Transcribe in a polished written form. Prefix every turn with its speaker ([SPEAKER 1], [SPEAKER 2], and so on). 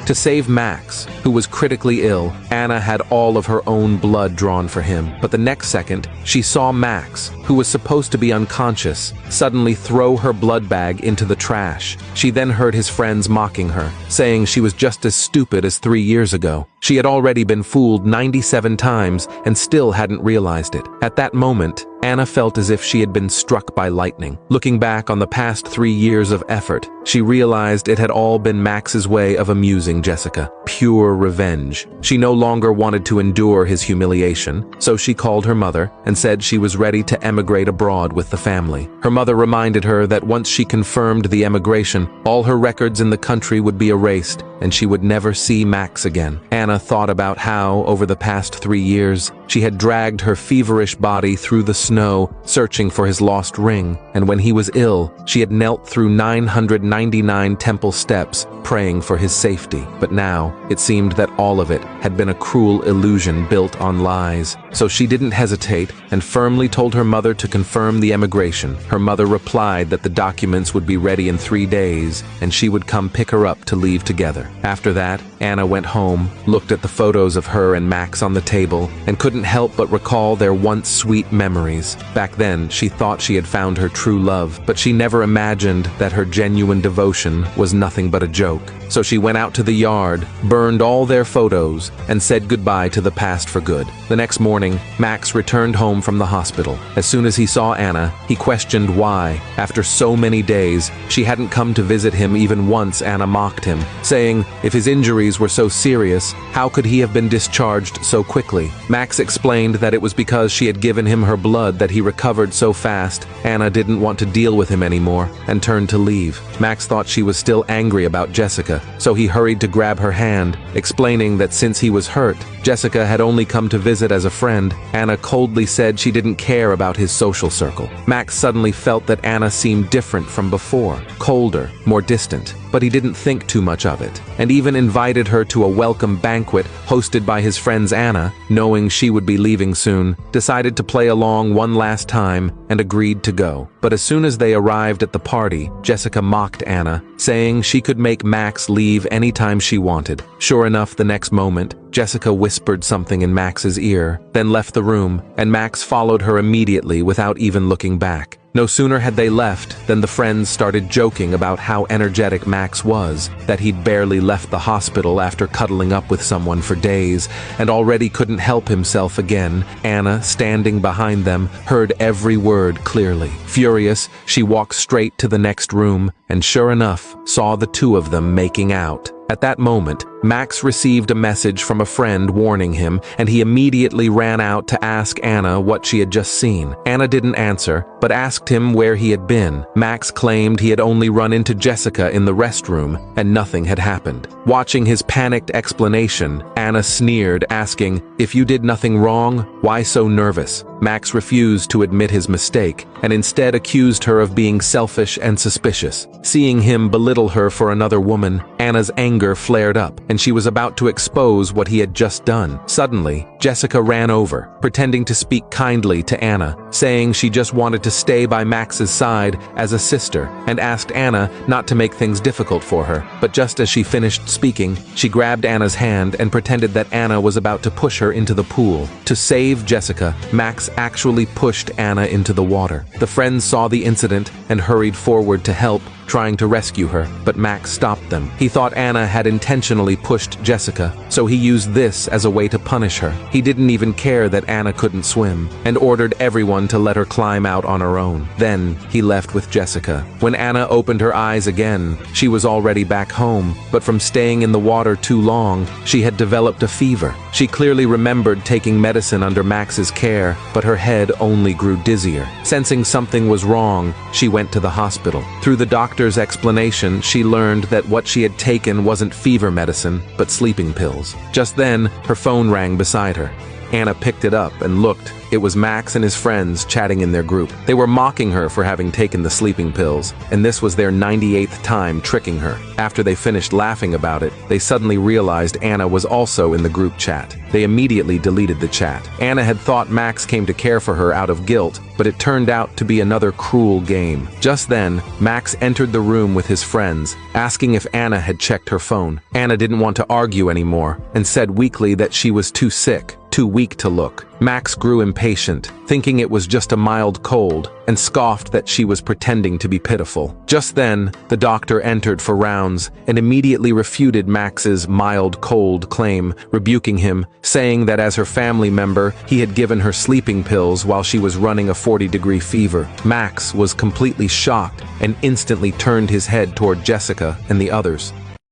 [SPEAKER 1] To save Max, who was critically ill, Anna had all of her own blood drawn for him. But the next second, she saw Max, who was supposed to be unconscious, suddenly throw her blood bag into the trash. She then heard his friends mocking her, saying she was just as stupid as 3 years ago. She had already been fooled 97 times and still hadn't realized it. At that moment, Anna felt as if she had been struck by lightning. Looking back on the past 3 years of effort, she realized it had all been Max's way of amusing Jessica. Pure revenge. She no longer wanted to endure his humiliation, so she called her mother and said she was ready to emigrate abroad with the family. Her mother reminded her that once she confirmed the emigration, all her records in the country would be erased and she would never see Max again. Anna thought about how, over the past 3 years, she had dragged her feverish body through the snow, searching for his lost ring, and when he was ill, she had knelt through 999 temple steps, praying for his safety. But now, it seemed that all of it had been a cruel illusion built on lies. So she didn't hesitate and firmly told her mother to confirm the emigration. Her mother replied that the documents would be ready in 3 days, and she would come pick her up to leave together. After that, Anna went home, looked at the photos of her and Max on the table, and couldn't help but recall their once sweet memories. Back then, she thought she had found her true love, but she never imagined that her genuine devotion was nothing but a joke. So she went out to the yard, burned all their photos, and said goodbye to the past for good. The next morning, Max returned home from the hospital. As soon as he saw Anna, he questioned why, after so many days, she hadn't come to visit him even once. Anna mocked him, saying if his injuries were so serious, how could he have been discharged so quickly? Max explained that it was because she had given him her blood that he recovered so fast. Anna didn't want to deal with him anymore and turned to leave. Max thought she was still angry about Jessica, so he hurried to grab her hand, explaining that since he was hurt, Jessica had only come to visit as a friend. Anna coldly said she didn't care about his social circle. Max suddenly felt that Anna seemed different from before, colder, more distant, but he didn't think too much of it, and even invited her to a welcome banquet hosted by his friends. Anna, knowing she would be leaving soon, decided to play along one last time and agreed to go. But as soon as they arrived at the party, Jessica mocked Anna, saying she could make Max leave anytime she wanted. Sure enough, the next moment, Jessica whispered something in Max's ear, then left the room, and Max followed her immediately without even looking back. No sooner had they left than the friends started joking about how energetic Max was, that he'd barely left the hospital after cuddling up with someone for days, and already couldn't help himself again. Anna, standing behind them, heard every word clearly. Furious, she walked straight to the next room, and sure enough, saw the two of them making out. At that moment, Max received a message from a friend warning him, and he immediately ran out to ask Anna what she had just seen. Anna didn't answer, but asked him where he had been. Max claimed he had only run into Jessica in the restroom, and nothing had happened. Watching his panicked explanation, Anna sneered, asking, "If you did nothing wrong, why so nervous?" Max refused to admit his mistake, and instead accused her of being selfish and suspicious. Seeing him belittle her for another woman, Anna's anger flared up, and she was about to expose what he had just done. Suddenly, Jessica ran over, pretending to speak kindly to Anna, saying she just wanted to stay by Max's side as a sister, and asked Anna not to make things difficult for her. But just as she finished speaking, she grabbed Anna's hand and pretended that Anna was about to push her into the pool. To save Jessica, Max actually pushed Anna into the water. The friends saw the incident and hurried forward to help, trying to rescue her, but Max stopped them. He thought Anna had intentionally pushed Jessica, so he used this as a way to punish her. He didn't even care that Anna couldn't swim, and ordered everyone to let her climb out on her own. Then, he left with Jessica. When Anna opened her eyes again, she was already back home, but from staying in the water too long, she had developed a fever. She clearly remembered taking medicine under Max's care, but her head only grew dizzier. Sensing something was wrong, she went to the hospital. Through the doctor's explanation, she learned that what she had taken wasn't fever medicine, but sleeping pills. Just then, her phone rang beside her. Anna picked it up and looked. It was Max and his friends chatting in their group. They were mocking her for having taken the sleeping pills, and this was their 98th time tricking her. After they finished laughing about it, they suddenly realized Anna was also in the group chat. They immediately deleted the chat. Anna had thought Max came to care for her out of guilt, but it turned out to be another cruel game. Just then, Max entered the room with his friends, asking if Anna had checked her phone. Anna didn't want to argue anymore, and said weakly that she was too sick, too weak to look. Max grew impatient, thinking it was just a mild cold, and scoffed that she was pretending to be pitiful. Just then, the doctor entered for rounds and immediately refuted Max's mild cold claim, rebuking him, saying that as her family member, he had given her sleeping pills while she was running a 40-degree fever. Max was completely shocked and instantly turned his head toward Jessica and the others.